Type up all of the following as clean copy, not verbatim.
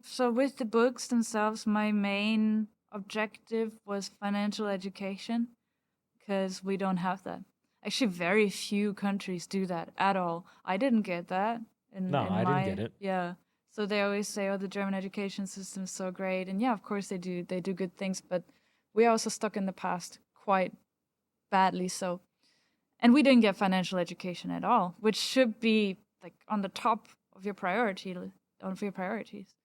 So with the books themselves, my main objective was financial education because we don't have that. Actually, very few countries do that at all. I didn't get that No, in I didn't get my it. yeah. So they always say, "Oh, the German education system is so great," and yeah, of course they do. They do good things, but we are also stuck in the past quite badly. So, and we didn't get financial education at all, which should be like on the top of your of your priorities.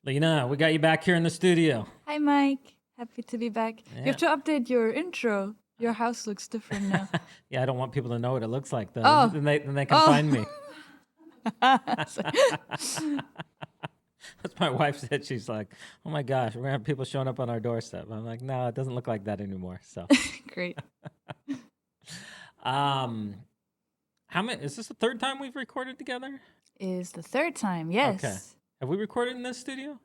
Lina, we got you back here in the studio. Hi, Mike. Happy to be back. You Yeah. have to update your intro. Your house looks different now. Yeah, I don't want people to know what it looks like though. Oh. Then they can Oh. find me. That's my wife said. She's like, "Oh my gosh, we're gonna have people showing up on our doorstep." I'm like, "No, it doesn't look like that anymore." So, Great. how many? Is this the third time we've recorded together? Is the third time, yes. Okay. Have we recorded in this studio?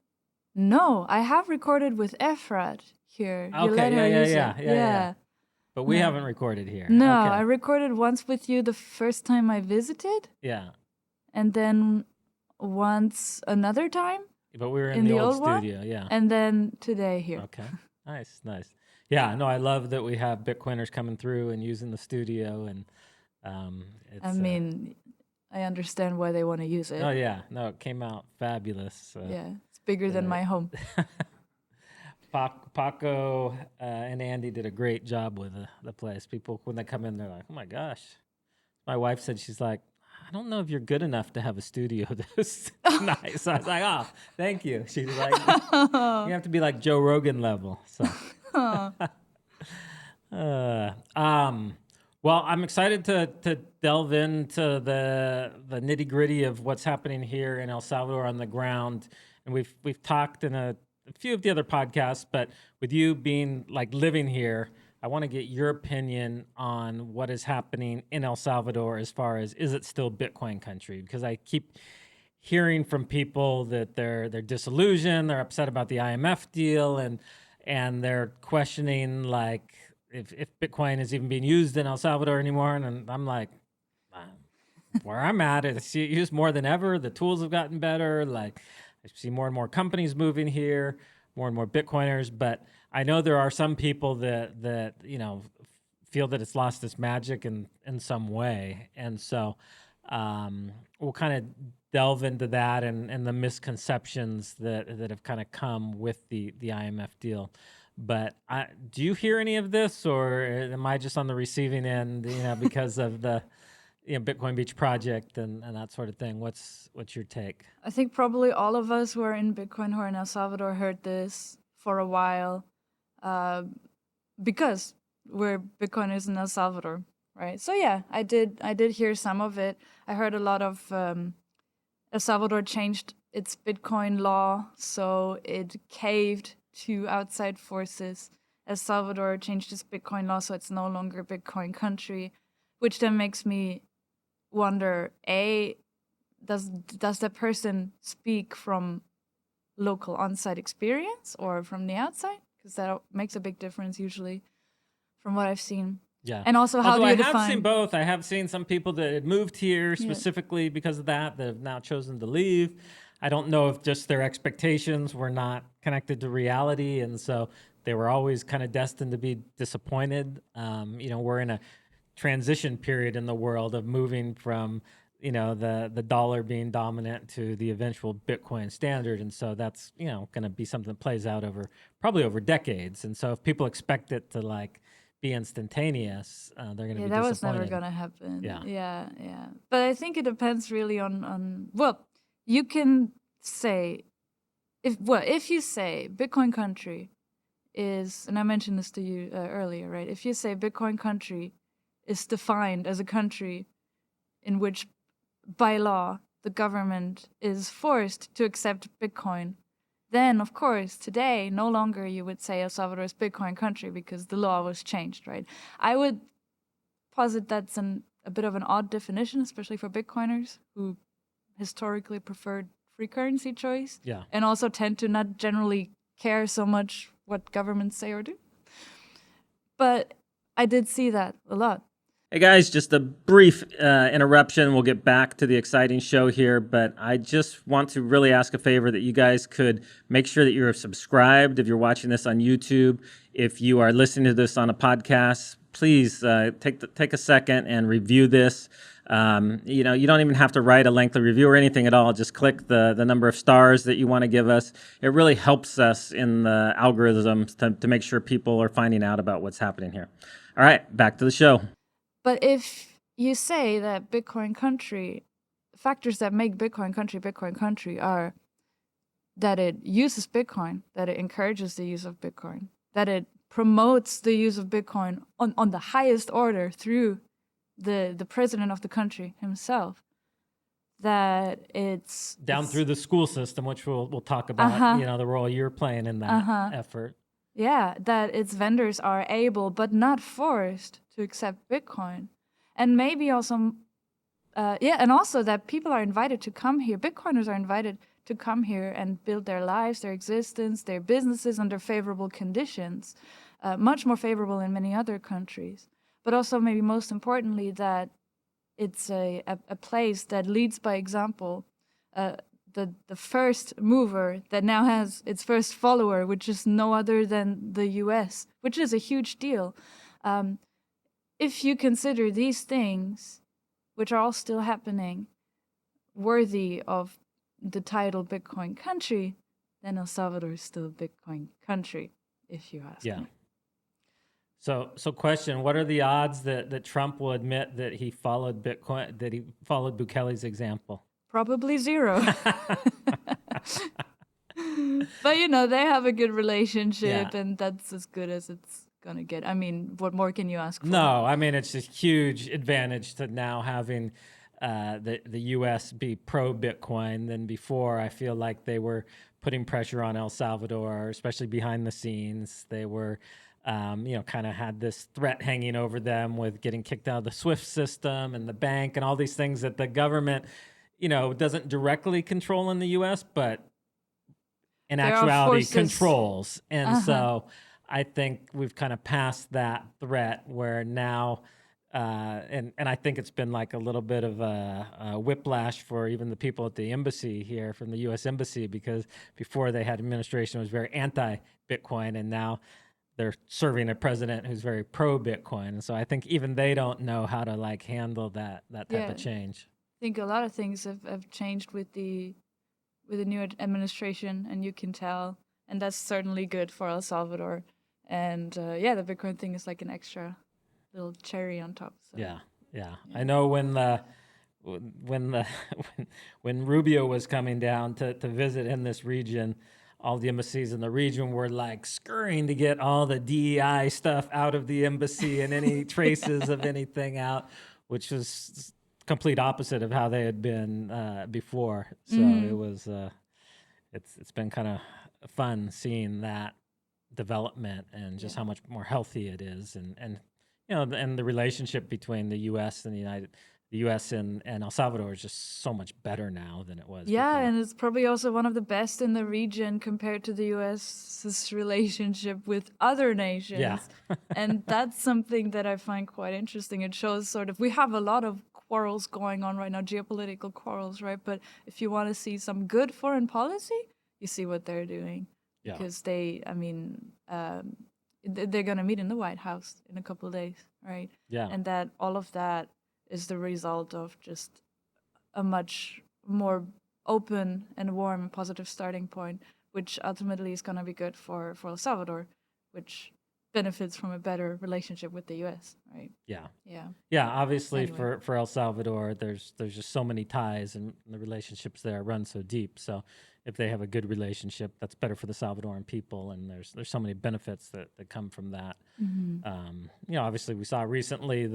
No, I have recorded with Efrat here. You Okay, let her use it. yeah. But we No. haven't recorded here. No, Okay. I recorded once with you the first time I visited, Yeah, and then once another time but we were in in the the old old one, studio. Yeah. and then today here. Okay. Nice. Yeah, no, I love that we have Bitcoiners coming through and using the studio, and it's. I mean, I understand why they want to use it. Oh yeah, no, it came out fabulous. Yeah, it's bigger than my home. Paco and Andy did a great job with the place. People, when they come in, they're like, "Oh my gosh!" My wife said, "She's like, I don't know if you're good enough to have a studio this nice." I was like, "Oh, thank you." She's like, "You have to be like Joe Rogan level." So, well, I'm excited to delve into the nitty gritty of what's happening here in El Salvador on the ground, and we've talked in a few of the other podcasts, but with you being like living here, I want to get your opinion on what is happening in El Salvador as far as, is it still Bitcoin country? Because I keep hearing from people that they're disillusioned, they're upset about the IMF deal, and they're questioning like if Bitcoin is even being used in El Salvador anymore. And I'm like, where I'm at, it's used more than ever. The tools have gotten better. Like, I see more and more companies moving here, more and more Bitcoiners. But I know there are some people that feel that it's lost its magic in some way, and so we'll kind of delve into that and the misconceptions that have kind of come with the IMF deal. But do you hear any of this, or am I just on the receiving end? Because of the Bitcoin Beach project and that sort of thing. What's your take? I think probably all of us who are in Bitcoin, who are in El Salvador, heard this for a while, because we're Bitcoiners in El Salvador, right? So yeah, I did hear some of it. I heard a lot of El Salvador changed its Bitcoin law, so it caved to outside forces. El Salvador changed its Bitcoin law, so it's no longer a Bitcoin country, which then makes me wonder: A, does that person speak from local on-site experience or from the outside? Because that makes a big difference usually, from what I've seen. Yeah. And also, how Although do you I have define? seen both. I have seen some people that had moved here specifically because of that have now chosen to leave. I don't know if just their expectations were not connected to reality, and so they were always kind of destined to be disappointed. We're in a transition period in the world of moving from the dollar being dominant to the eventual Bitcoin standard, and so that's going to be something that plays out probably over decades. And so if people expect it to like be instantaneous, they're going to be disappointed. That was never gonna happen. Yeah. But I think it depends really on. Well, you can say if you say Bitcoin country is, and I mentioned this to you earlier, right? If you say Bitcoin country is defined as a country in which, by law, the government is forced to accept Bitcoin, then of course today no longer you would say El Salvador is Bitcoin country because the law was changed, right? I would posit that's a bit of an odd definition, especially for Bitcoiners who historically preferred free currency choice Yeah. and also tend to not generally care so much what governments say or do. But I did see that a lot. Hey guys, just a brief interruption. We'll get back to the exciting show here, but I just want to really ask a favor that you guys could make sure that you're subscribed if you're watching this on YouTube. If you are listening to this on a podcast, please take a second and review this. You don't even have to write a lengthy review or anything at all. Just click the number of stars that you want to give us. It really helps us in the algorithms to make sure people are finding out about what's happening here. All right, back to the show. But if you say that Bitcoin country, factors that make Bitcoin country are that it uses Bitcoin, that it encourages the use of Bitcoin, that it promotes the use of Bitcoin on the highest order through the president of the country himself, that it's Down through the school system, which we'll talk about, the role you're playing in that effort. Yeah, that its vendors are able but not forced to accept Bitcoin. And maybe also, and also that people are invited to come here. Bitcoiners are invited to come here and build their lives, their existence, their businesses under favorable conditions, much more favorable in many other countries. But also, maybe most importantly, that it's a place that leads by example. The first mover that now has its first follower, which is no other than the US, which is a huge deal. If you consider these things, which are all still happening, worthy of the title Bitcoin country, then El Salvador is still a Bitcoin country, if you ask me. So question, what are the odds that Trump will admit that he followed Bitcoin, that he followed Bukele's example? Probably zero. But they have a good relationship, and that's as good as it's gonna get. I mean, what more can you ask for? No, I mean, it's a huge advantage to now having the U.S. be pro-Bitcoin than before. I feel like they were putting pressure on El Salvador, especially behind the scenes. They were, kind of had this threat hanging over them with getting kicked out of the SWIFT system and the bank and all these things that the government doesn't directly control in the U.S., but in actuality controls. And so I think we've kind of passed that threat where now, and I think it's been like a little bit of a whiplash for even the people at the embassy here from the U.S. Embassy, because before they had administration was very anti-Bitcoin, and now they're serving a president who's very pro-Bitcoin. And so I think even they don't know how to handle that type of change. I think a lot of things have changed with the new administration, and you can tell, and that's certainly good for El Salvador. And the Bitcoin thing is like an extra little cherry on top. So. Yeah. I know when Rubio was coming down to visit in this region, all the embassies in the region were scurrying to get all the DEI stuff out of the embassy and any traces of anything out, which was complete opposite of how they had been before. So it was it's been kind of fun seeing that development and just how much more healthy it is, and the relationship between the U.S. and the U.S. and El Salvador is just so much better now than it was before. And it's probably also one of the best in the region compared to the U.S.'s relationship with other nations. Yeah. And that's something that I find quite interesting. It shows we have a lot of quarrels going on right now, geopolitical quarrels, right? But if you want to see some good foreign policy, you see what they're doing. Yeah. Because they're going to meet in the White House in a couple of days, right? Yeah. And that all of that is the result of just a much more open and warm and positive starting point, which ultimately is going to be good for El Salvador, which benefits from a better relationship with the U.S., right? Yeah. Yeah. Obviously, Anyway. for El Salvador, there's just so many ties, and the relationships there run so deep. So if they have a good relationship, that's better for the Salvadoran people, and there's so many benefits that come from that. Obviously, we saw recently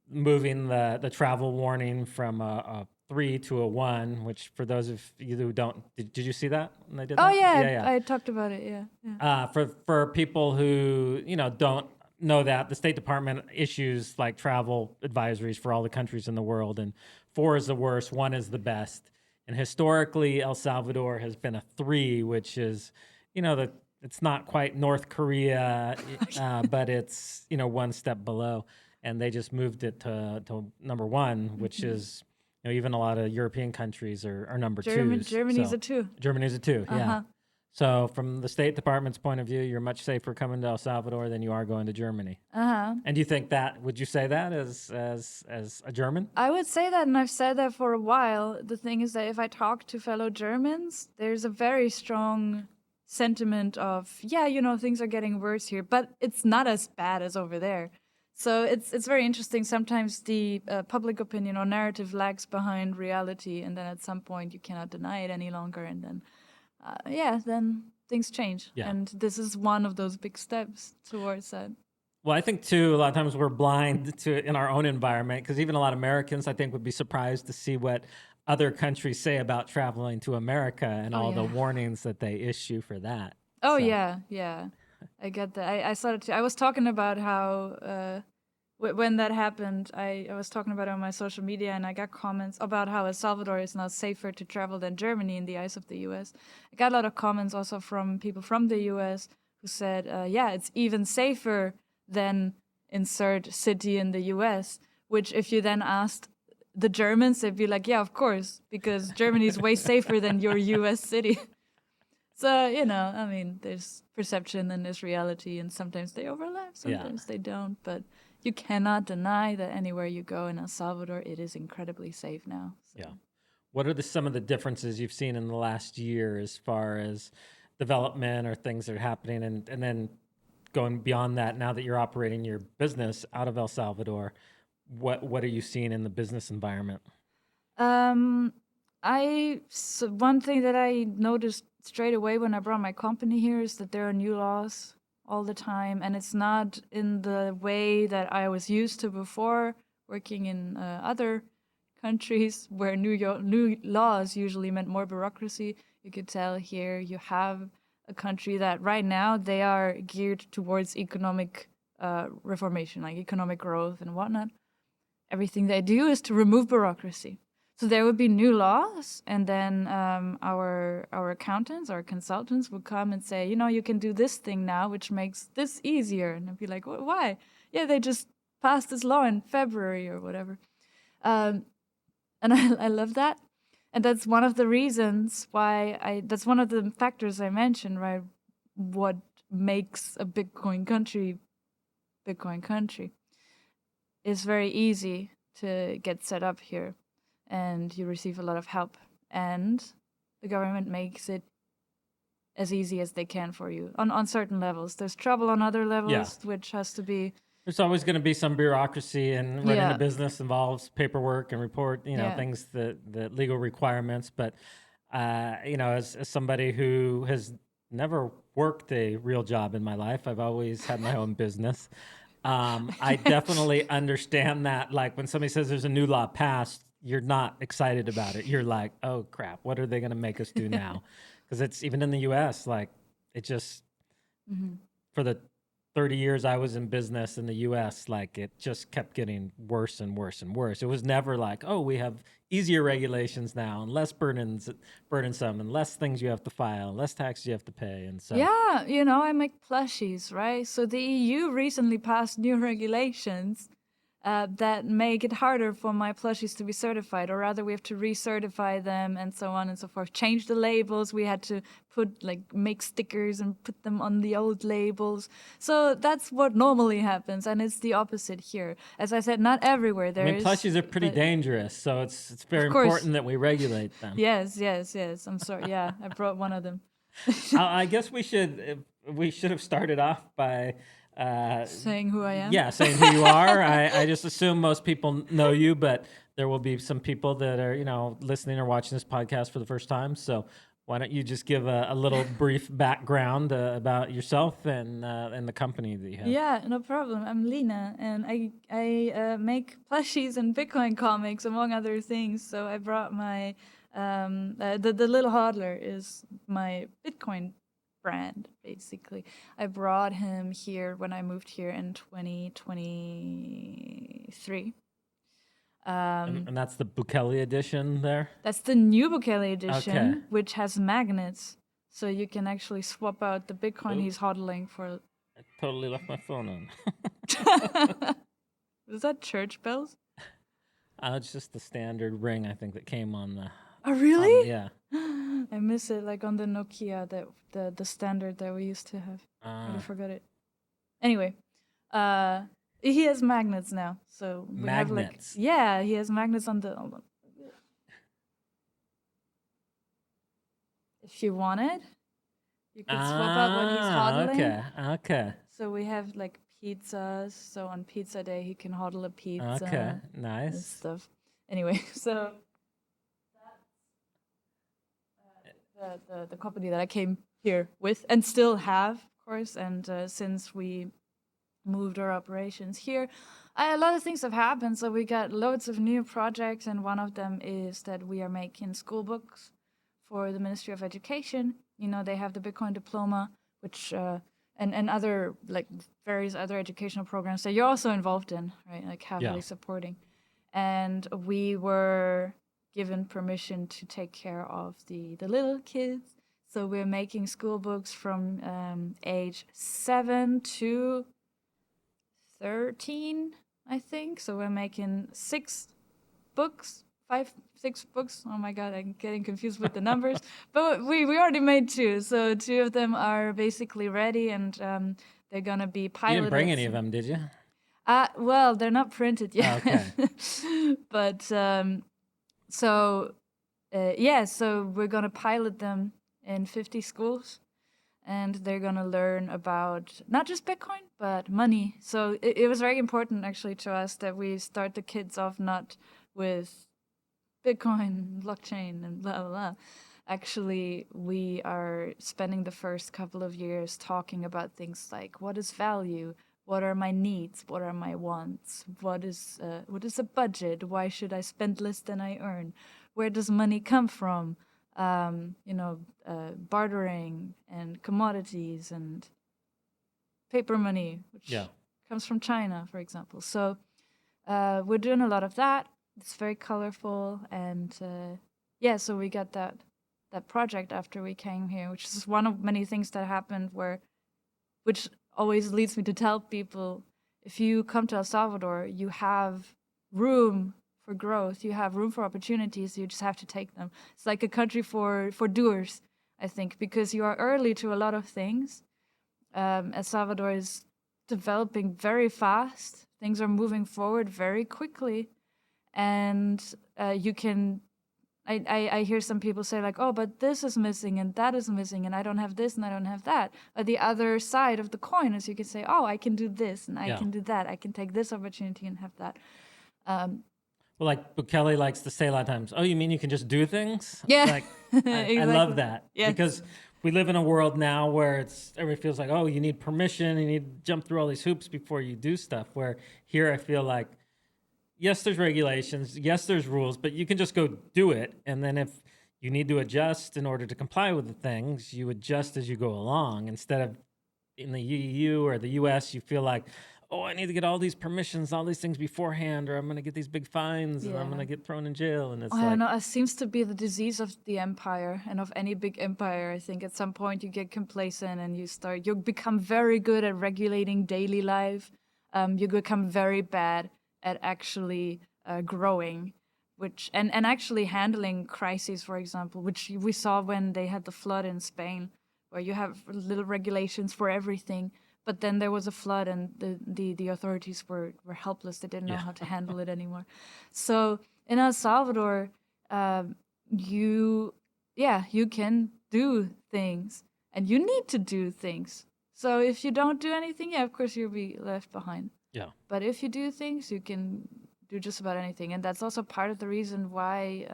moving the travel warning from a 3 to a 1, which for those of you who don't, did you see that when they did Oh that? yeah, I talked about it. Yeah. For people who don't know that, the State Department issues like travel advisories for all the countries in the world, and 4 is the worst, 1 is the best. And historically, El Salvador has been a 3, which is, it's not quite North Korea, but it's one step below. And they just moved it to number 1, which is even a lot of European countries are number 2s. Germany's a 2. Germany's a 2, yeah. So from the State Department's point of view, you're much safer coming to El Salvador than you are going to Germany. And do you think that, would you say that as a German? I would say that, and I've said that for a while. The thing is that if I talk to fellow Germans, there's a very strong sentiment of, things are getting worse here, but it's not as bad as over there. So it's very interesting. Sometimes the public opinion or narrative lags behind reality, and then at some point you cannot deny it any longer, and then then things change. Yeah. And this is one of those big steps towards that. Well, I think, too, a lot of times we're blind to in our own environment, because even a lot of Americans, I think, would be surprised to see what other countries say about traveling to America and all the warnings that they issue for that. Oh, so. Yeah. I get that. I saw it too. I was talking about how when that happened, I was talking about it on my social media, and I got comments about how El Salvador is now safer to travel than Germany in the eyes of the U.S. I got a lot of comments also from people from the U.S. who said, it's even safer than insert city in the U.S., which if you then asked the Germans, they'd be like, yeah, of course, because Germany is way safer than your U.S. city. So, there's perception and there's reality, and sometimes they overlap, sometimes they don't, but you cannot deny that anywhere you go in El Salvador, it is incredibly safe now. So. Yeah. What are some of the differences you've seen in the last year as far as development or things that are happening? And then going beyond that, now that you're operating your business out of El Salvador, what are you seeing in the business environment? One thing that I noticed straight away when I brought my company here is that there are new laws all the time, and it's not in the way that I was used to before working in other countries where new laws usually meant more bureaucracy. You could tell here you have a country that right now they are geared towards economic reformation, like economic growth and whatnot. Everything they do is to remove bureaucracy. So there would be new laws, and then our accountants, our consultants would come and say, you can do this thing now, which makes this easier. And I'd be like, why? Yeah, they just passed this law in February or whatever. And I love that. And that's one of the reasons why that's one of the factors I mentioned, right? What makes a Bitcoin country. It's very easy to get set up here, and you receive a lot of help, and the government makes it as easy as they can for you on certain levels. There's trouble on other levels, which has to be. There's always going to be some bureaucracy, and running a business involves paperwork and report, things that legal requirements. But, as somebody who has never worked a real job in my life, I've always had my own business. I definitely understand that. Like when somebody says there's a new law passed, you're not excited about it. You're like, oh crap, what are they going to make us do now? Because it's even in the U.S., like it just, for the 30 years I was in business in the U.S., like it just kept getting worse and worse and worse. It was never like, oh, we have easier regulations now and less burdensome and less things you have to file, less taxes you have to pay. And so, I make plushies, right? So the EU recently passed new regulations that make it harder for my plushies to be certified, or rather we have to recertify them and so on and so forth. Change the labels. We had to make stickers and put them on the old labels. So that's what normally happens, and it's the opposite here. As I said, not everywhere there is. Plushies are pretty dangerous, so it's very important that we regulate them. Yes. I'm sorry. Yeah, I brought one of them. I guess we should have started off by saying who I am. Yeah, saying who you are. I just assume most people know you, but there will be some people that are listening or watching this podcast for the first time. So Why don't you just give a little brief background about yourself and the company that you have? Yeah, no problem. I'm Lina, and I make plushies and Bitcoin comics, among other things. So I brought my the Little Hodler is my Bitcoin brand, basically. I brought him here when I moved here in 2023. And that's the Bukele edition there? That's the new Bukele edition, Okay. which has magnets, so you can actually swap out the Bitcoin Oop. he's hodling for. I totally left my phone on. Is that church bells? It's just the standard ring, I think, that came on the... Oh, really? yeah. I miss it, like on the Nokia, that the standard that we used to have. I forgot it. Anyway, he has magnets now, so we have like Magnets? yeah, he has magnets on the. If you wanted, you could swap out what he's hodling. Okay. So we have like pizzas. So on pizza day, he can hodl a pizza. Okay, And nice. stuff. Anyway, so the company that I came here with and still have, of course. And since we moved our operations here, a lot of things have happened. So we got loads of new projects, and one of them is that we are making school books for the Ministry of Education. You know, they have the Bitcoin diploma, which and other like various other educational programs that you're also involved in, right? Like heavily supporting. And we were given permission to take care of the little kids. So we're making school books from age 7 to 13, I think. So we're making 6 books, 6 books. Oh my God, I'm getting confused with the numbers. But we already made 2. So 2 of them are basically ready, and they're going to be piloted. You didn't bring any of them, did you? Well, they're not printed yet. Okay. But so we're going to pilot them in 50 schools. And they're going to learn about not just Bitcoin, but money. So it was very important, actually, to us that we start the kids off not with Bitcoin, blockchain, and blah, blah, blah. Actually, we are spending the first couple of years talking about things like what is value? What are my needs? What are my wants? What is a budget? Why should I spend less than I earn? Where does money come from? Bartering and commodities and paper money, which comes from China, for example. So we're doing a lot of that. It's very colorful, and so we got that project after we came here, which is one of many things that happened which always leads me to tell people, if you come to El Salvador, you have room for growth, you have room for opportunities, you just have to take them. It's like a country for doers, I think, because you are early to a lot of things. El Salvador is developing very fast. Things are moving forward very quickly. And you can, I hear some people say like, oh, but this is missing and that is missing and I don't have this and I don't have that. But the other side of the coin is you can say, oh, I can do this and I can do that. I can take this opportunity and have that. Well, like Bukele likes to say a lot of times, oh, you mean you can just do things? Yeah. Like, Exactly. I love that. Yes. Because we live in a world now where everybody feels like, oh, you need permission, you need to jump through all these hoops before you do stuff. Where here I feel like, yes, there's regulations, yes, there's rules, but you can just go do it. And then if you need to adjust in order to comply with the things, you adjust as you go along. Instead of in the EU or the US, you feel like, oh, I need to get all these permissions, all these things beforehand, or I'm going to get these big fines and I'm going to get thrown in jail. And it's I don't know. It seems to be the disease of the empire and of any big empire. I think at some point you get complacent and you become very good at regulating daily life. You become very bad at actually growing, and actually handling crises, for example, which we saw when they had the flood in Spain, where you have little regulations for everything. But then there was a flood, and the authorities were helpless. They didn't know how to handle it anymore. So in El Salvador, you can do things, and you need to do things. So if you don't do anything, of course you'll be left behind. Yeah. But if you do things, you can do just about anything, and that's also part of the reason why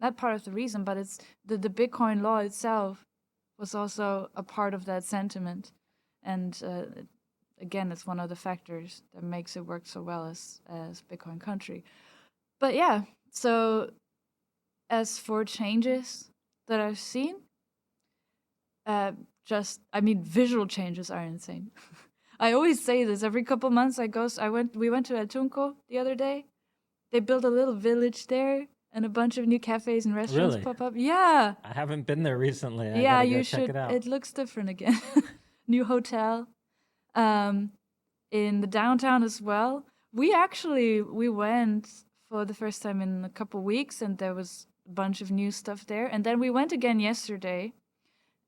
not part of the reason, but it's the Bitcoin law itself was also a part of that sentiment. And again, it's one of the factors that makes it work so well as Bitcoin country. But yeah, so as for changes that I've seen, visual changes are insane. I always say this every couple months. We went to Atunco the other day. They built a little village there, and a bunch of new cafes and restaurants Really? pop up. Yeah, I haven't been there recently. I yeah, gotta go you check should. it out. It looks different again. New hotel, in the downtown as well. We went for the first time in a couple weeks, and there was a bunch of new stuff there. And then we went again yesterday,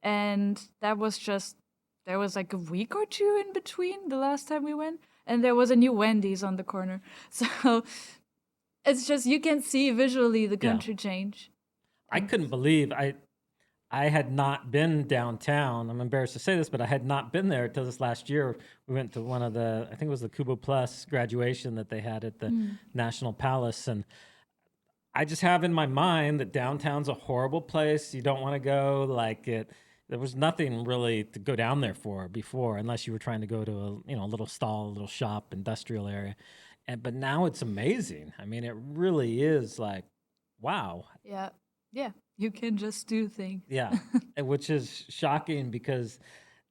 and there was like a week or two in between the last time we went, and there was a new Wendy's on the corner. So it's just you can see visually the Yeah. country change. I couldn't believe I had not been downtown. I'm embarrassed to say this, but I had not been there until this last year. We went to one of I think it was the Kubo Plus graduation that they had at the National Palace. And I just have in my mind that downtown's a horrible place. You don't want to go. There was nothing really to go down there for before, unless you were trying to go to a little stall, a little shop, industrial area. But now it's amazing. I mean, it really is like, wow. Yeah, you can just do things. Yeah, which is shocking because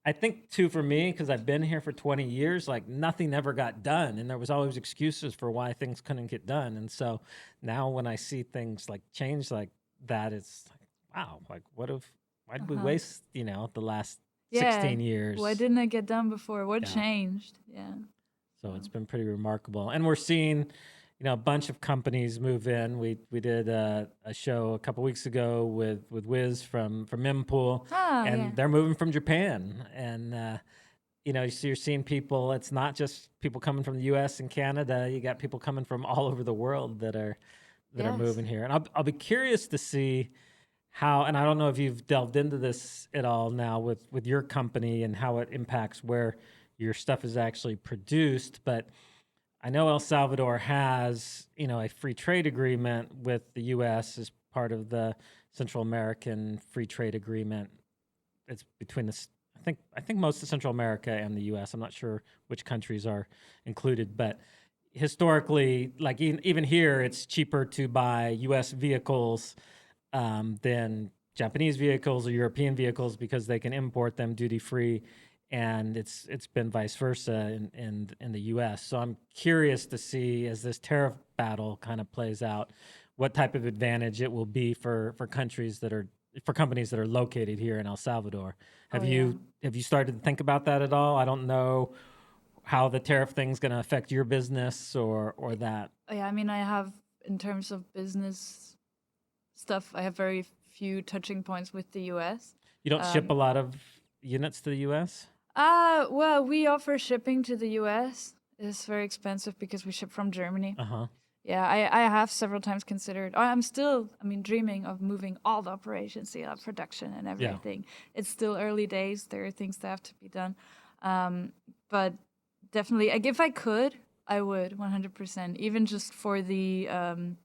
I think too for me, because I've been here for 20 years, like nothing ever got done, and there was always excuses for why things couldn't get done. And so now when I see things like change like that, it's like, wow, like why did we waste the last 16 years? Why didn't it get done before? What Yeah. changed? Yeah. So it's been pretty remarkable, and we're seeing, a bunch of companies move in. We did a show a couple weeks ago with Wiz from Mempool, and yeah. they're moving from Japan, and so you're seeing people. It's not just people coming from the U.S. and Canada. You got people coming from all over the world that are Yes. moving here, and I'll be curious to see how. And I don't know if you've delved into this at all now with your company and how it impacts where your stuff is actually produced, but I know El Salvador has, a free trade agreement with the U.S. as part of the Central American Free Trade Agreement. It's between I think most of Central America and the U.S. I'm not sure which countries are included, but historically, like even here, it's cheaper to buy U.S. vehicles than Japanese vehicles or European vehicles because they can import them duty free. And it's been vice versa in the U.S. So I'm curious to see, as this tariff battle kind of plays out, what type of advantage it will be for companies that are located here in El Salvador. Have you started to think about that at all? I don't know how the tariff thing's going to affect your business or that. Yeah, I mean, I have, in terms of business stuff, I have very few touching points with the U.S. You don't ship a lot of units to the U.S.? Well, we offer shipping to the US. It's very expensive because we ship from Germany. Uh-huh. Yeah, I have several times considered. I'm still, dreaming of moving all the operations, the production and everything. It's still early days. There are things that have to be done. But definitely, like, if I could, I would 100%. Even just for the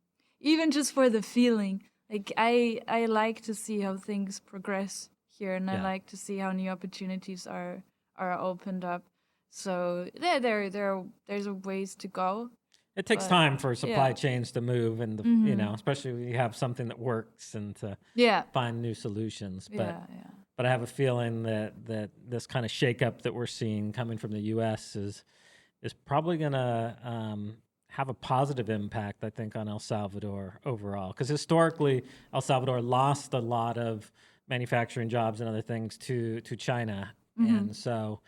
feeling. Like I like to see how things progress here, and I like to see how new opportunities are opened up. So there's a ways to go. It takes time for supply chains to move, and especially when you have something that works and to find new solutions. But I have a feeling that this kind of shakeup that we're seeing coming from the U.S. is probably going to have a positive impact, I think, on El Salvador overall. Because historically, El Salvador lost a lot of manufacturing jobs and other things to China, and so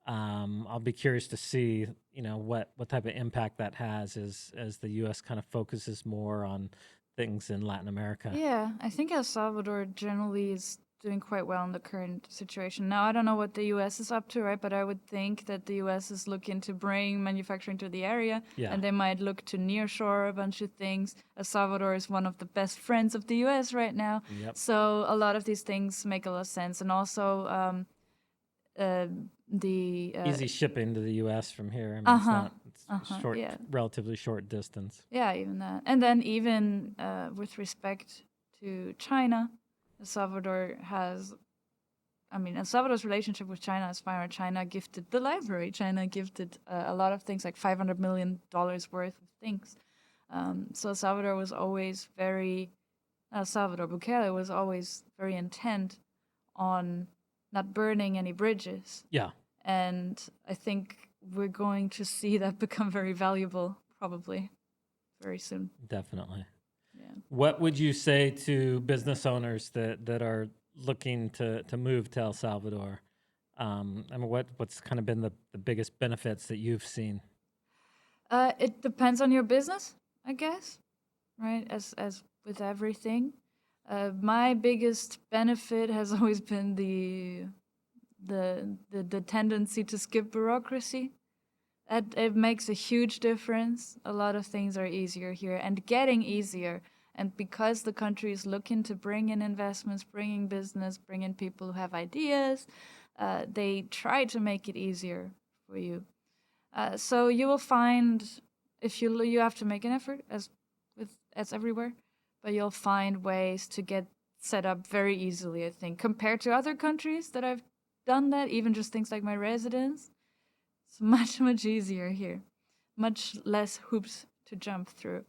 I'll be curious to see what type of impact that has as the U.S. kind of focuses more on things in Latin America. Yeah, I think El Salvador generally is doing quite well in the current situation. Now, I don't know what the U.S. is up to, right? But I would think that the U.S. is looking to bring manufacturing to the area, and they might look to nearshore a bunch of things. El Salvador is one of the best friends of the U.S. right now, so a lot of these things make a lot of sense. And also, the easy shipping to the U.S. from here. I mean, it's short, relatively short distance. Yeah, even that. And then even with respect to China. El Salvador has, El Salvador's relationship with China is fine. China gifted the library. China gifted a lot of things, like $500 million worth of things. So El Salvador was always Bukele was always very intent on not burning any bridges. Yeah. And I think we're going to see that become very valuable probably very soon. Definitely. Yeah. What would you say to business owners that are looking to move to El Salvador? What's kind of been the biggest benefits that you've seen? It depends on your business, I guess, right? As with everything. My biggest benefit has always been the tendency to skip bureaucracy. It makes a huge difference. A lot of things are easier here and getting easier. And because the country is looking to bring in investments, bring in business, bring in people who have ideas, they try to make it easier for you. So you will find, if you have to make an effort as everywhere, but you'll find ways to get set up very easily, I think, compared to other countries that I've done that, even just things like my residence. It's much easier here, much less hoops to jump through.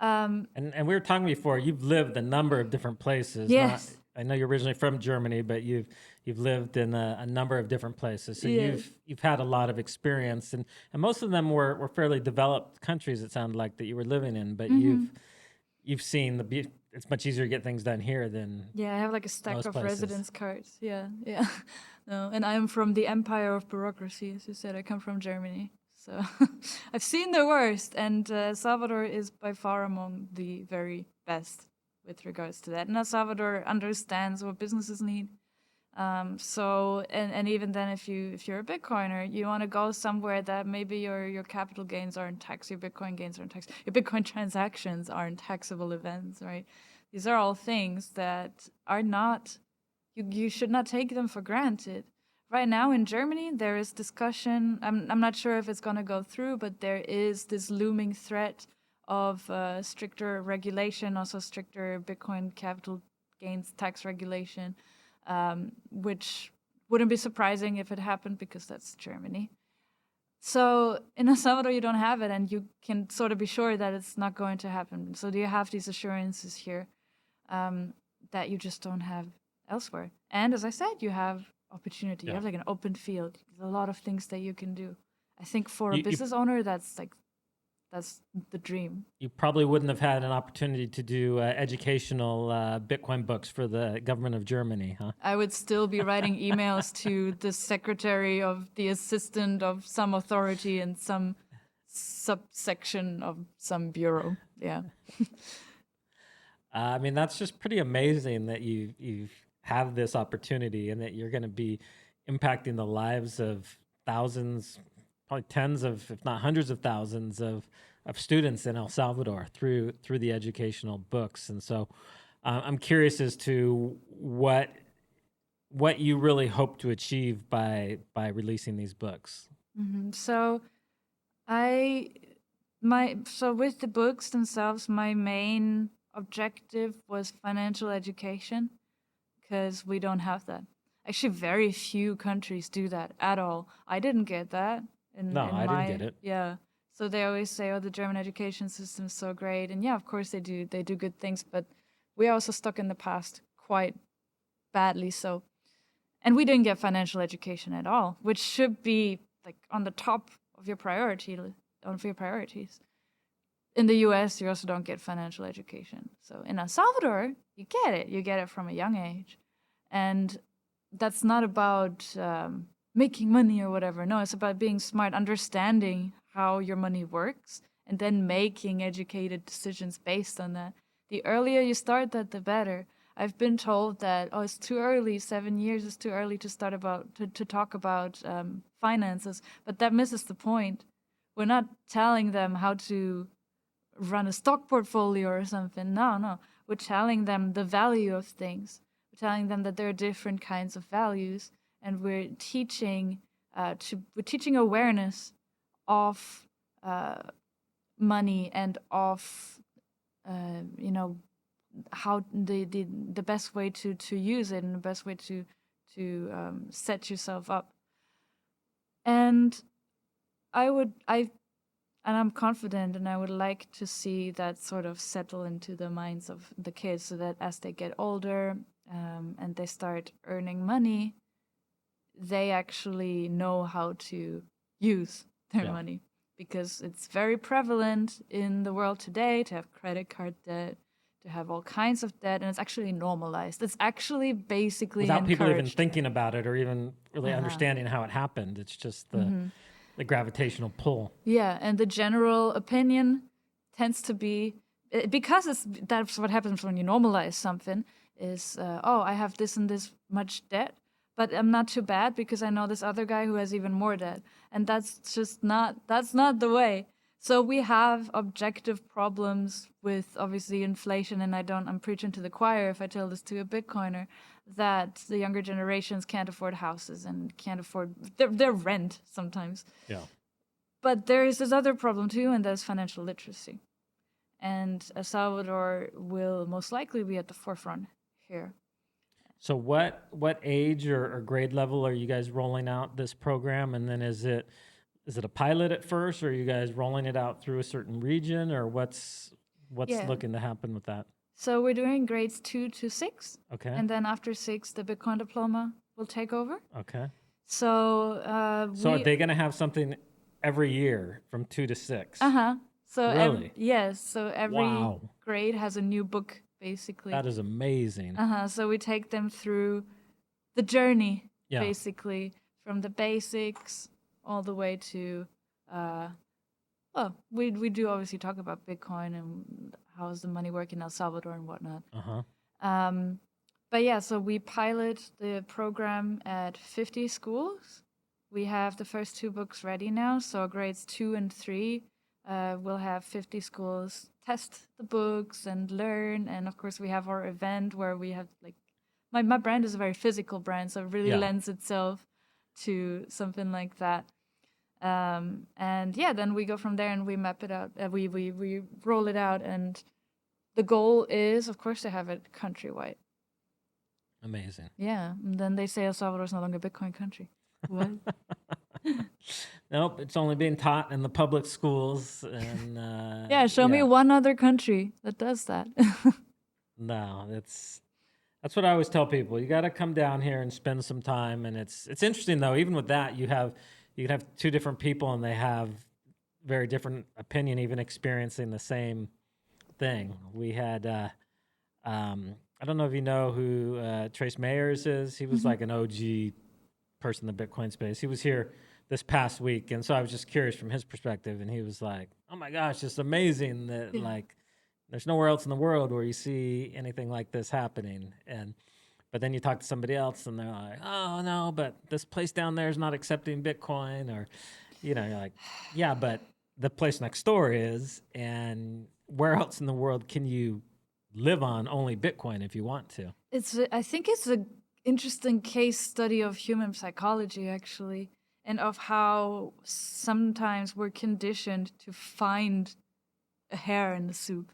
And we were talking before. You've lived a number of different places. Yes. I know you're originally from Germany, but you've lived in a number of different places. So Yes. you've had a lot of experience, and most of them were fairly developed countries. It sounded like that you were living in, but you've seen it's much easier to get things done here than Yeah, I have like a stack most of places. residence cards. Yeah. No, and I am from the empire of bureaucracy, as you said. I come from Germany. So I've seen the worst, and Salvador is by far among the very best with regards to that. And El Salvador understands what businesses need. So even then, if you're a Bitcoiner, you want to go somewhere that maybe your capital gains aren't taxed, your Bitcoin gains aren't taxed, your Bitcoin transactions aren't taxable events, right? These are all things that are not. You should not take them for granted. Right now in Germany, there is discussion. I'm not sure if it's going to go through, but there is this looming threat of stricter regulation, also stricter Bitcoin capital gains tax regulation, which wouldn't be surprising if it happened because that's Germany. So in El Salvador, you don't have it, and you can sort of be sure that it's not going to happen. So do you have these assurances here that you just don't have elsewhere? And as I said, you have opportunity. You have like an open field. There's a lot of things that you can do. I think for a business owner, that's the dream. You probably wouldn't have had an opportunity to do educational Bitcoin books for the government of Germany, huh? I would still be writing emails to the secretary of the assistant of some authority in some subsection of some bureau. Yeah. I mean, that's just pretty amazing that you have this opportunity and that you're going to be impacting the lives of thousands, probably tens of, if not hundreds of thousands of students in El Salvador through the educational books. And so I'm curious as to what you really hope to achieve by releasing these books. Mm-hmm. So with the books themselves, my main objective was financial education, because we don't have that. Actually, very few countries do that at all. I didn't get that. I didn't get it. Yeah. So they always say, "Oh, the German education system is so great," and yeah, of course they do. They do good things, but we are also stuck in the past quite badly. So, and we didn't get financial education at all, which should be like on the top of your priorities. In the US, you also don't get financial education. So in El Salvador, you get it. You get it from a young age. And that's not about making money or whatever. No, it's about being smart, understanding how your money works, and then making educated decisions based on that. The earlier you start that, the better. I've been told that, oh, it's too early, 7 years is too early to start to talk about finances, but that misses the point. We're not telling them how to run a stock portfolio or something. No. We're telling them the value of things. We're telling them that there are different kinds of values, and we're teaching awareness of money and of how the best way to use it and the best way to set yourself up. And I'm confident, and I would like to see that sort of settle into the minds of the kids, so that as they get older and they start earning money, they actually know how to use their Yeah. money, because it's very prevalent in the world today to have credit card debt, to have all kinds of debt, and it's actually normalized. It's actually basically Without people even encouraged. thinking about it or even really understanding how it happened. It's just the gravitational pull. Yeah, and the general opinion tends to be, because that's what happens when you normalize something, is oh, I have this and this much debt, but I'm not too bad because I know this other guy who has even more debt, and that's not the way. So we have objective problems with obviously inflation, and I'm preaching to the choir if I tell this to a Bitcoiner, that the younger generations can't afford houses and can't afford their rent sometimes. Yeah. But there is this other problem too, and that's financial literacy. And El Salvador will most likely be at the forefront here. So what age or grade level are you guys rolling out this program? And then is it a pilot at first, or are you guys rolling it out through a certain region, or what's Yeah. looking to happen with that? So we're doing grades 2 to 6. Okay. And then after 6, the Bitcoin diploma will take over. Okay. So So are they going to have something every year from 2 to 6? So Really? yes. So every Wow. grade has a new book, basically. That is amazing. So we take them through the journey, Yeah. basically, from the basics all the way to, well, we do obviously talk about Bitcoin and how is the money work in El Salvador and whatnot. But yeah, so we pilot the program at 50 schools. We have the first 2 books ready now, so grades 2 and 3 will have 50 schools test the books and learn. And of course, we have our event where we have like, my brand is a very physical brand, so it really lends itself to something like that. And yeah, then we go from there and we map it out. We roll it out, and the goal is, of course, to have it countrywide. Amazing. Yeah, and then they say El Salvador is no longer a Bitcoin country. What? Nope, it's only being taught in the public schools. And Yeah, show me one other country that does that. No, that's what I always tell people. You got to come down here and spend some time. And it's interesting though. Even with that, you could have 2 different people, and they have very different opinion, even experiencing the same thing. We had I don't know if you know who Trace Mayers is. He was like an OG person in the Bitcoin space. He was here this past week, and so I was just curious from his perspective, and he was like, oh my gosh, it's amazing that like there's nowhere else in the world where you see anything like this happening. But then you talk to somebody else, and they're like, oh no, but this place down there is not accepting Bitcoin, or you're like, yeah, but the place next door is, and where else in the world can you live on only Bitcoin if you want to? I think it's an interesting case study of human psychology, actually, and of how sometimes we're conditioned to find a hair in the soup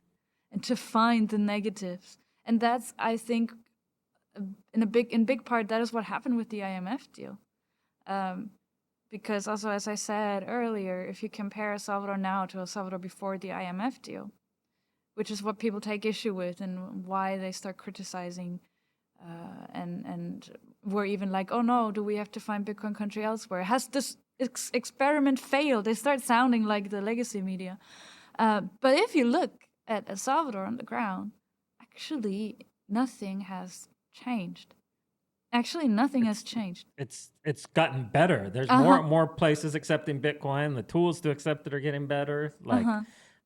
and to find the negatives. And that's, I think, in big part, that is what happened with the IMF deal. Because also, as I said earlier, if you compare El Salvador now to El Salvador before the IMF deal, which is what people take issue with and why they start criticizing, and we're even like, oh no, do we have to find Bitcoin country elsewhere? Has this experiment failed? They start sounding like the legacy media. But if you look at El Salvador on the ground, actually nothing has changed. Actually, nothing has changed. It's gotten better. There's more places accepting Bitcoin. The tools to accept it are getting better. Like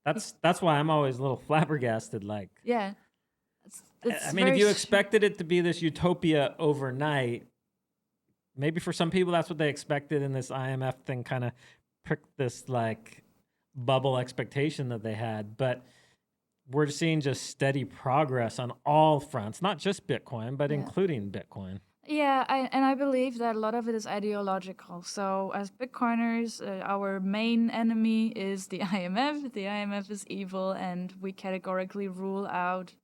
that's why I'm always a little flabbergasted. Like, yeah, I mean, if you expected it to be this utopia overnight, maybe for some people that's what they expected, and this IMF thing kind of pricked this like bubble expectation that they had. But we're seeing just steady progress on all fronts, not just Bitcoin, but including Bitcoin. Yeah, I believe that a lot of it is ideological. So as Bitcoiners, our main enemy is the IMF. The IMF is evil, and we categorically rule out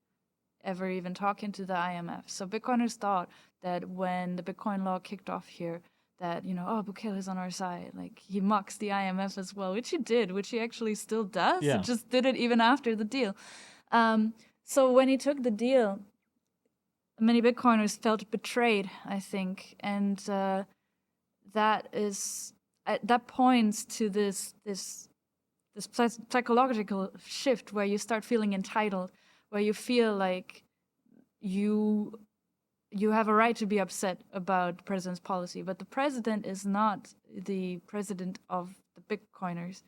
ever even talking to the IMF. So Bitcoiners thought that when the Bitcoin law kicked off here, that, oh, Bukele is on our side. Like, he mocks the IMF as well, which he did, which he actually still does. Yeah. He just did it even after the deal. So when he took the deal, many Bitcoiners felt betrayed, I think. And that points to this psychological shift where you start feeling entitled, where you feel like you have a right to be upset about the president's policy, but the president is not the president of the Bitcoiners.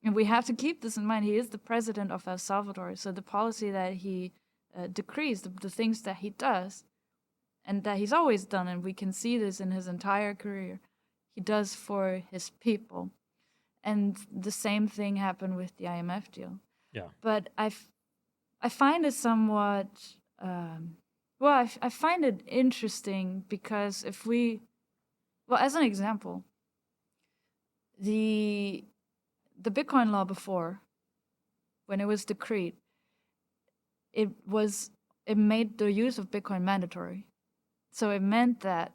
And we have to keep this in mind. He is the president of El Salvador. So the policy that he decrees, the things that he does, and that he's always done, and we can see this in his entire career, he does for his people. And the same thing happened with the IMF deal. Yeah. But I find it somewhat... I find it interesting because as an example, the Bitcoin law before, when it was decreed, it made the use of Bitcoin mandatory. So it meant that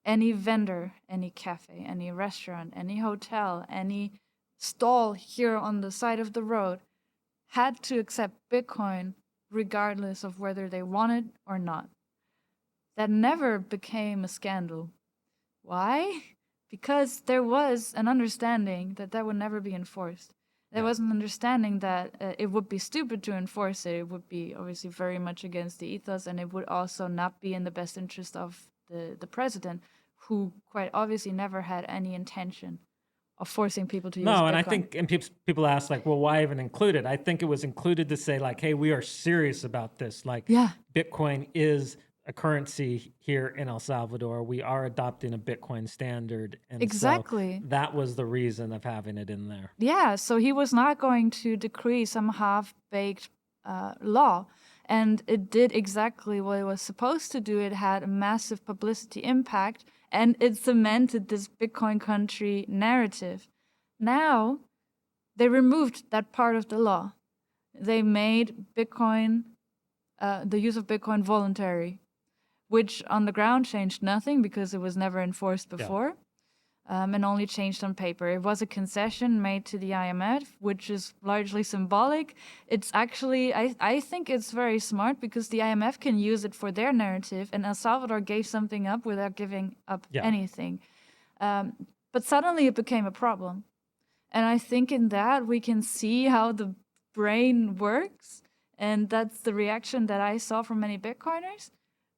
any vendor, any cafe, any restaurant, any hotel, any stall here on the side of the road had to accept Bitcoin regardless of whether they wanted or not. That never became a scandal. Why? Because there was an understanding that would never be enforced. There was an understanding that it would be stupid to enforce it. It would be obviously very much against the ethos, and it would also not be in the best interest of the president, who quite obviously never had any intention of forcing people to use Bitcoin. No, and I think, and people ask, like, well, why even include it? I think it was included to say, like, hey, we are serious about this. Like, Bitcoin is a currency here in El Salvador. We are adopting a Bitcoin standard. And exactly. So that was the reason of having it in there. Yeah, so he was not going to decree some half-baked law. And it did exactly what it was supposed to do. It had a massive publicity impact, and it cemented this Bitcoin country narrative. Now, they removed that part of the law. They made Bitcoin, the use of Bitcoin voluntary, which on the ground changed nothing because it was never enforced before. And only changed on paper. It was a concession made to the IMF, which is largely symbolic. It's actually, I think it's very smart because the IMF can use it for their narrative, and El Salvador gave something up without giving up anything. But suddenly it became a problem. And I think in that we can see how the brain works. And that's the reaction that I saw from many Bitcoiners,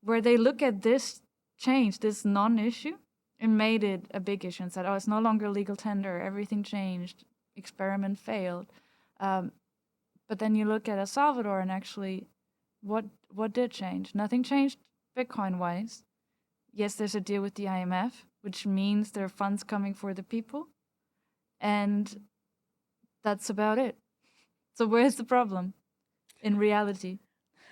where they look at this change, this non-issue, and made it a big issue and said, oh, it's no longer legal tender, everything changed, experiment failed. But then you look at El Salvador and actually, what did change? Nothing changed Bitcoin-wise. Yes, there's a deal with the IMF, which means there are funds coming for the people. And that's about it. So where's the problem in reality?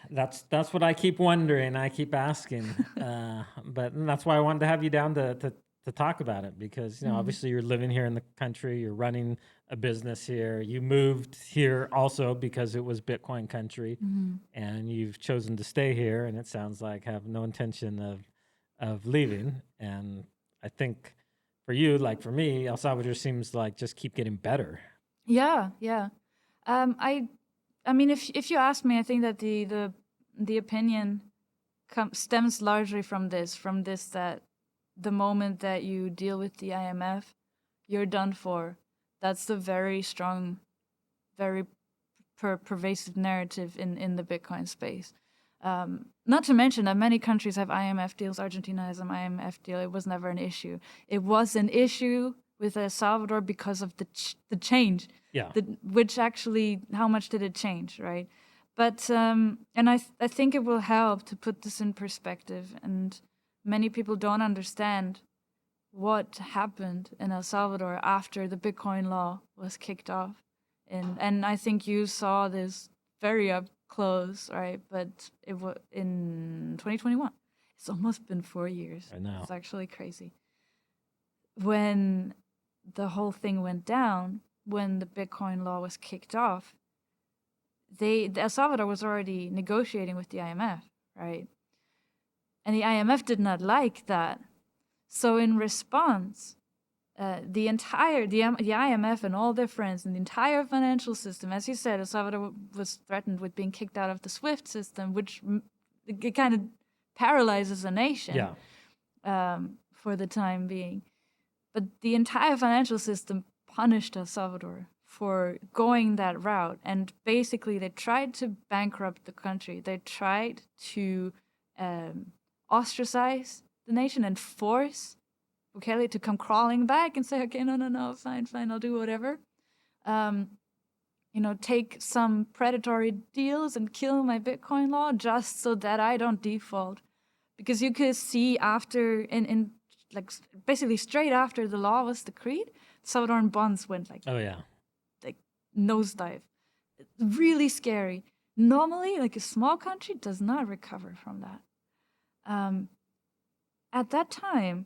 That's what I keep wondering. I keep asking, but that's why I wanted to have you down to talk about it, because obviously you're living here in the country, you're running a business here. You moved here also because it was Bitcoin country, and you've chosen to stay here. And it sounds like have no intention of leaving. And I think for you, like for me, El Salvador seems like just keep getting better. Yeah. I mean, if you ask me, I think that the opinion stems largely from this that the moment that you deal with the IMF, you're done for. That's the very strong, very pervasive narrative in the Bitcoin space. Not to mention that many countries have IMF deals. Argentina has an IMF deal. It was never an issue. It was an issue with El Salvador because of the change. Yeah. Which actually, how much did it change, right? But and I think it will help to put this in perspective. And many people don't understand what happened in El Salvador after the Bitcoin law was kicked off. And I think you saw this very up close, right? But it was in 2021. It's almost been 4 years. I know. It's actually crazy. When the whole thing went down, when the Bitcoin law was kicked off, El Salvador was already negotiating with the IMF, right? And the IMF did not like that. So in response, the IMF and all their friends and the entire financial system, as you said, El Salvador was threatened with being kicked out of the SWIFT system, which it kind of paralyzes a nation for the time being. But the entire financial system punished El Salvador for going that route. And basically, they tried to bankrupt the country. They tried to ostracize the nation and force Bukele to come crawling back and say, okay, no, fine, I'll do whatever. Take some predatory deals and kill my Bitcoin law just so that I don't default. Because you could see after, basically straight after the law was decreed, Salvadoran bonds went like nosedive. Really scary. Normally, like a small country does not recover from that. At that time,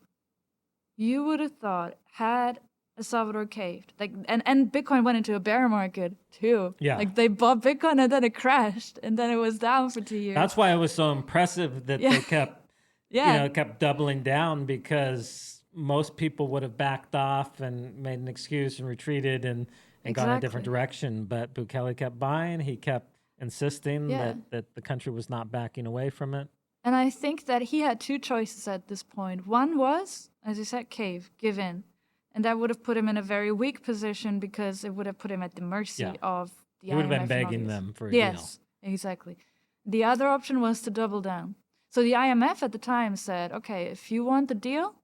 you would have thought, had El Salvador caved, and Bitcoin went into a bear market too. Yeah. Like they bought Bitcoin and then it crashed and then it was down for 2 years. That's why it was so impressive that they kept doubling down, because most people would have backed off and made an excuse and retreated and gone a different direction. But Bukele kept buying. He kept insisting that the country was not backing away from it. And I think that he had two choices at this point. One was, as you said, give in. And that would have put him in a very weak position because it would have put him at the mercy of the IMF. He would have been begging them for a deal. Yes, exactly. The other option was to double down. So the IMF at the time said, okay, if you want the deal,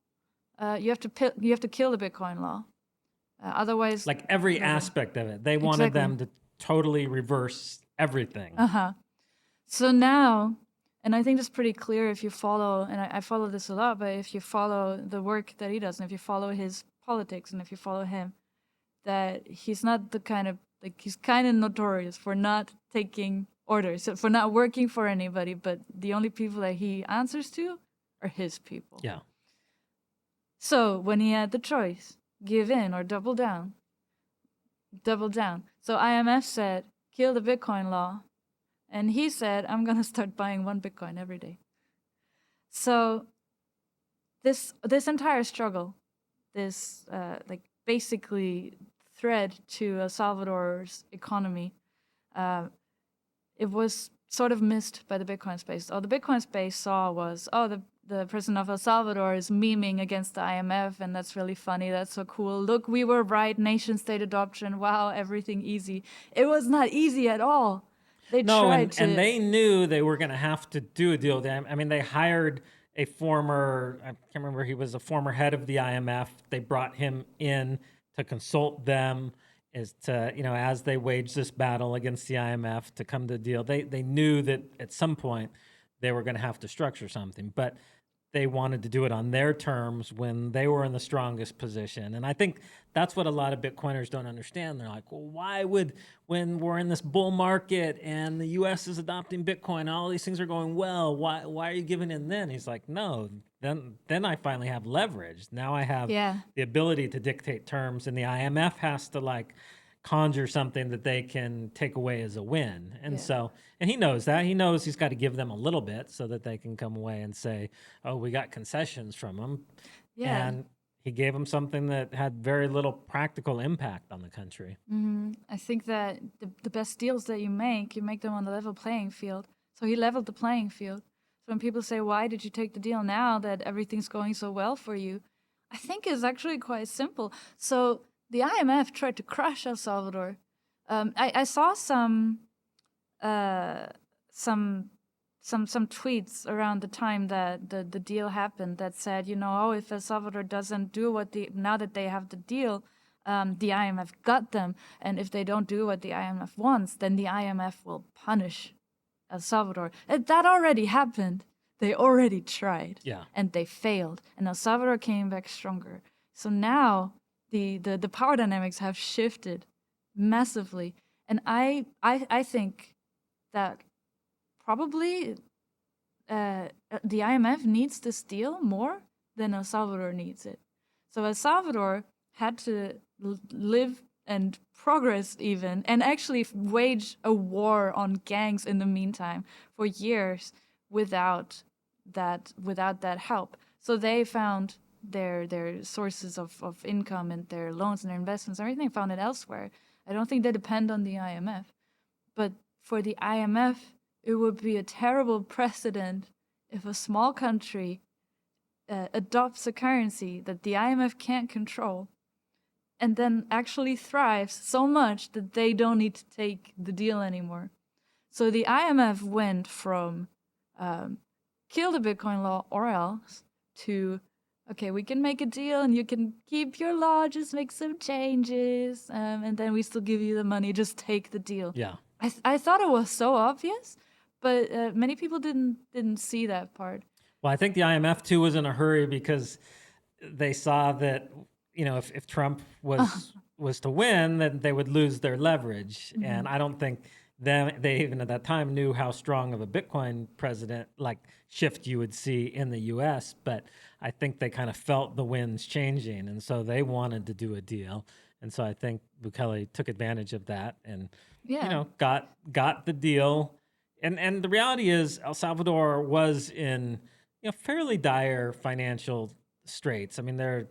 you have to kill the Bitcoin law. Otherwise, like every aspect of it, they wanted them to totally reverse everything. So now, and I think that's pretty clear if you follow, and I follow this a lot, but if you follow the work that he does, and if you follow his politics, and if you follow him, that he's not the kind of, he's kind of notorious for not taking orders, for not working for anybody, but the only people that he answers to are his people. Yeah. So when he had the choice, give in or double down. So IMF said, kill the Bitcoin law. And he said, I'm going to start buying one Bitcoin every day. So this entire struggle, this basically thread to El Salvador's economy, it was sort of missed by the Bitcoin space. All the Bitcoin space saw was, the president of El Salvador is memeing against the IMF, and that's really funny. That's so cool. Look, we were right. Nation state adoption. Wow, everything easy. It was not easy at all. They tried to. And they knew they were going to have to do a deal with them. I mean, they hired a former, I can't remember, he was a former head of the IMF. They brought him in to consult them as they waged this battle against the IMF to come to a deal. They knew that at some point they were going to have to structure something, but they wanted to do it on their terms when they were in the strongest position. And I think that's what a lot of Bitcoiners don't understand. They're like, well, why would, when we're in this bull market and the US is adopting Bitcoin, all these things are going well, why are you giving in then? He's like, no, then I finally have leverage. Now I have the ability to dictate terms, and the IMF has to conjure something that they can take away as a win. And so, and he knows that. He knows he's got to give them a little bit so that they can come away and say, oh, we got concessions from them. Yeah. And he gave them something that had very little practical impact on the country. Mm-hmm. I think that the best deals that you make them on the level playing field. So he leveled the playing field. So when people say, why did you take the deal now that everything's going so well for you? I think it's actually quite simple. So the IMF tried to crush El Salvador. I saw some tweets around the time that the deal happened that said, if El Salvador doesn't do now that they have the deal, the IMF got them, and if they don't do what the IMF wants, then the IMF will punish El Salvador. That already happened. They already tried, and they failed, and El Salvador came back stronger. So now the power dynamics have shifted massively, and I think that probably the IMF needs this deal more than El Salvador needs it. So El Salvador had to live and progress even, and actually wage a war on gangs in the meantime for years without that help. So they found their sources of income and their loans and their investments, everything found it elsewhere. I don't think they depend on the IMF. But for the IMF, it would be a terrible precedent if a small country adopts a currency that the IMF can't control and then actually thrives so much that they don't need to take the deal anymore. So the IMF went from kill the Bitcoin law or else to, okay, we can make a deal and you can keep your law, just make some changes, and then we still give you the money, just take the deal. Yeah. I thought it was so obvious, but many people didn't see that part. Well, I think the IMF too was in a hurry because they saw that, you know, if Trump was to win, then they would lose their leverage. And I don't think they even at that time knew how strong of a Bitcoin president like shift you would see in the US, but I think they kind of felt the winds changing, and so they wanted to do a deal. And so I think Bukele took advantage of that and Yeah. you know, got the deal. And the reality is El Salvador was in, you know, fairly dire financial straits. I mean,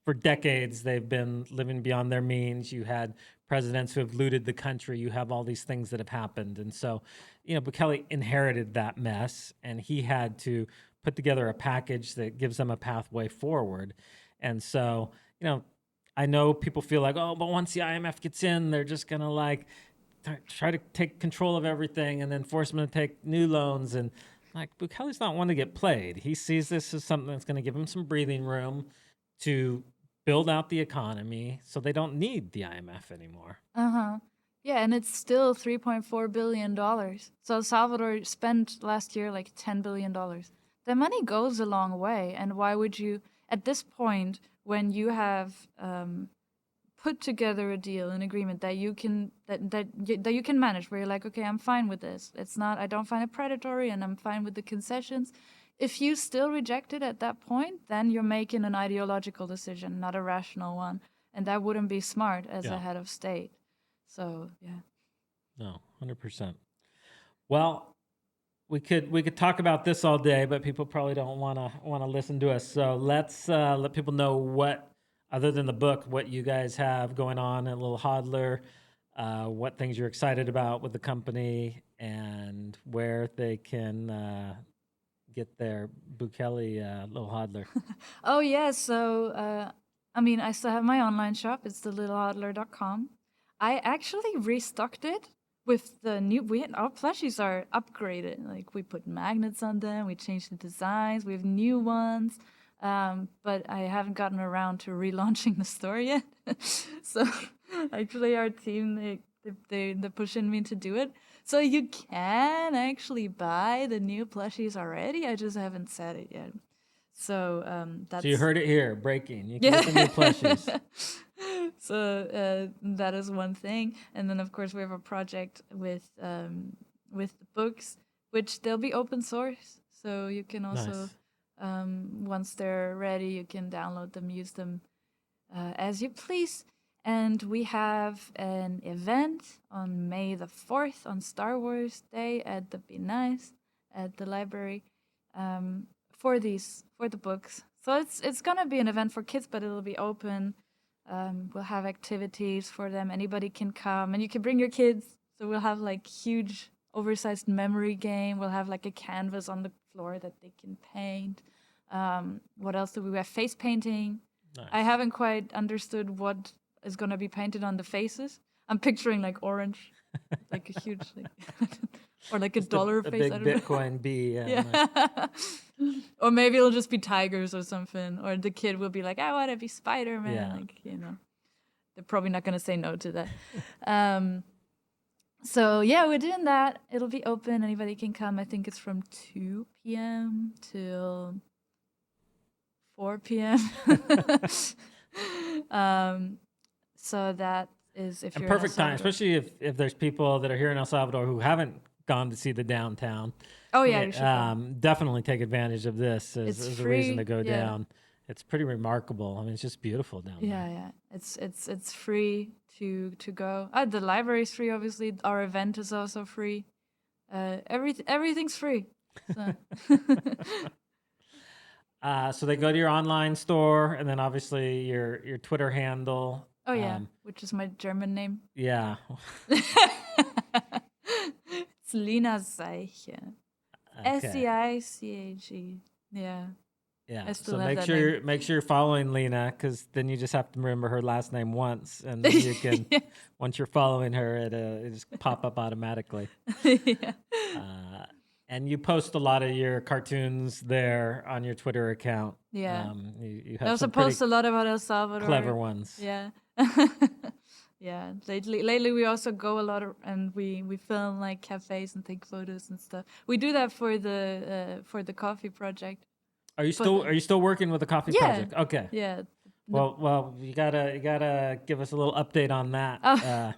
for decades they've been living beyond their means. You had presidents who have looted the country. You have all these things that have happened. And so, you know, Bukele inherited that mess, and he had to put together a package that gives them a pathway forward. And so, you know, I know people feel like, oh, but once the IMF gets in, they're just going to like try to take control of everything and then force them to take new loans. And like, Bukele's not one to get played. He sees this as something that's going to give him some breathing room to build out the economy, so they don't need the IMF anymore. Yeah, and it's still $3.4 billion. So El Salvador spent last year like $10 billion. The money goes a long way. And why would you, at this point, when you have put together a deal, an agreement that you can that you can manage, where you're like, okay, I'm fine with this. It's not, I don't find it predatory, and I'm fine with the concessions. If you still reject it at that point, then you're making an ideological decision, not a rational one, and that wouldn't be smart as a head of state. So yeah. No, 100%. Well, we could talk about this all day, but people probably don't want to listen to us. So let's let people know what, other than the book, what you guys have going on at Little Hodler, what things you're excited about with the company, and where they can get their Bukele Little Hodler. Oh yeah, so I mean, I still have my online shop. It's thelittlehodler.com. I actually restocked it with the new. Our plushies are upgraded. Like, we put magnets on them. We changed the designs. We have new ones. But I haven't gotten around to relaunching the store yet. So actually, our team they're pushing me to do it. So you can actually buy the new plushies already. I just haven't said it yet. So that's. So you heard it here, breaking. You can get the new plushies. So that is one thing, and then of course we have a project with the books, which they'll be open source, so you can also, once they're ready, you can download them, use them as you please. And we have an event on May the 4th on Star Wars Day at the Be Nice at the library for the books. So it's gonna be an event for kids, but it'll be open. We'll have activities for them. Anybody can come, and you can bring your kids. So we'll have like huge, oversized memory game. We'll have like a canvas on the floor that they can paint. What else do we have? Face painting. Nice. I haven't quite understood what is going to be painted on the faces. I'm picturing like orange, like a huge, like, or like a dollar face. A big Bitcoin bee. Yeah. Or maybe it'll just be tigers or something. Or the kid will be like, I want to be Spider-Man. Yeah. Like, you know, they're probably not going to say no to that. So yeah, we're doing that. It'll be open. Anybody can come. I think it's from 2 p.m. till 4 p.m. So that is, if you're perfect in time, especially if there's people that are here in El Salvador who haven't gone to see the downtown. Oh yeah, you should go. Definitely take advantage of this as a reason to go down It's pretty remarkable. I mean, it's just beautiful down Yeah, there. yeah. It's free to go. The library is free, obviously. Our event is also free. Everything's free. So. So they go to your online store, and then obviously your Twitter handle. Oh yeah, which is my German name. Yeah. It's Lina Seiche. Okay. Seiche. Yeah. Yeah. I still So have make that sure name. make sure you're following Lina, because then you just have to remember her last name once, and then you can Yeah. once you're following her, it just pop up automatically. Yeah. And you post a lot of your cartoons there on your Twitter account. Yeah. You I have also some pretty post a lot about El Salvador. clever ones. Yeah. Yeah. Lately we also go a lot and we film like cafes and take photos and stuff. We do that for the coffee project. Are you still working with the coffee Yeah. project? Okay. Yeah. Well, you gotta give us a little update on that. Oh.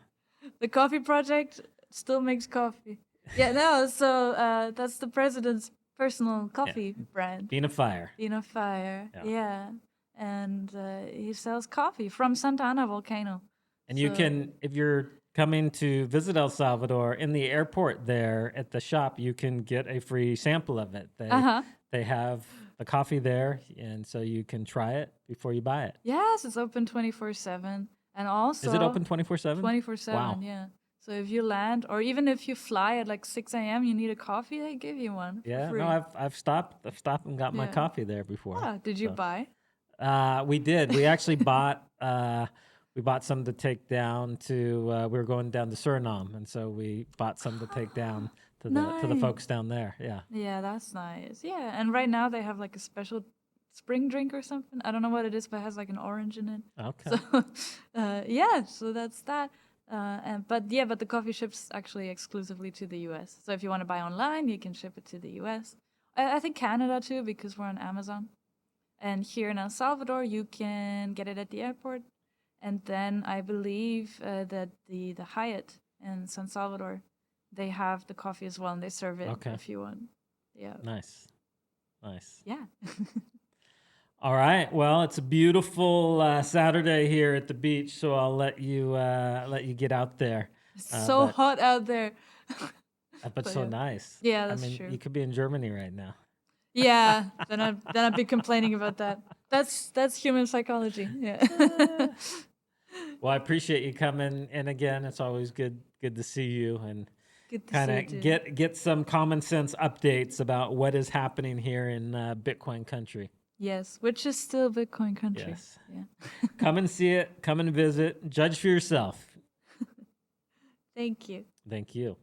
The coffee project still makes coffee. Yeah, no, so that's the president's personal coffee brand. Bean of Fire. Bean of Fire. Yeah. Yeah. And he sells coffee from Santa Ana volcano. And you can, if you're coming to visit El Salvador, in the airport there at the shop, you can get a free sample of it. They have the coffee there, and so you can try it before you buy it. Yes, it's open 24/7. And also Is it open 24/7? 24/7, Wow. yeah. So if you land, or even if you fly at like 6 a.m., you need a coffee, they give you one. For Yeah, free. no, I've stopped and got my Yeah. coffee there before. Ah, did you buy? We did. We actually bought some to take down to. We were going down to Suriname, and so we bought some to take down to the folks down there. Yeah. Yeah, that's nice. Yeah, and right now they have like a special spring drink or something. I don't know what it is, but it has like an orange in it. Okay. So, yeah, so that's that. But the coffee ships actually exclusively to the U.S. So if you want to buy online, you can ship it to the U.S. I think Canada too, because we're on Amazon. And here in El Salvador, you can get it at the airport. And then I believe that the Hyatt in San Salvador, they have the coffee as well, and they serve it if you want. Yeah. Nice. Yeah. All right. Well, it's a beautiful Saturday here at the beach, so I'll let you get out there. It's so hot out there. But so nice. Yeah, that's true. You could be in Germany right now. Yeah, then I'd be complaining about that. That's human psychology. Yeah. Well, I appreciate you coming in again. It's always good to see you and kind of get some common sense updates about what is happening here in Bitcoin country. Yes, which is still Bitcoin country. Yes. Yeah. Come and see it. Come and visit. Judge for yourself. Thank you. Thank you.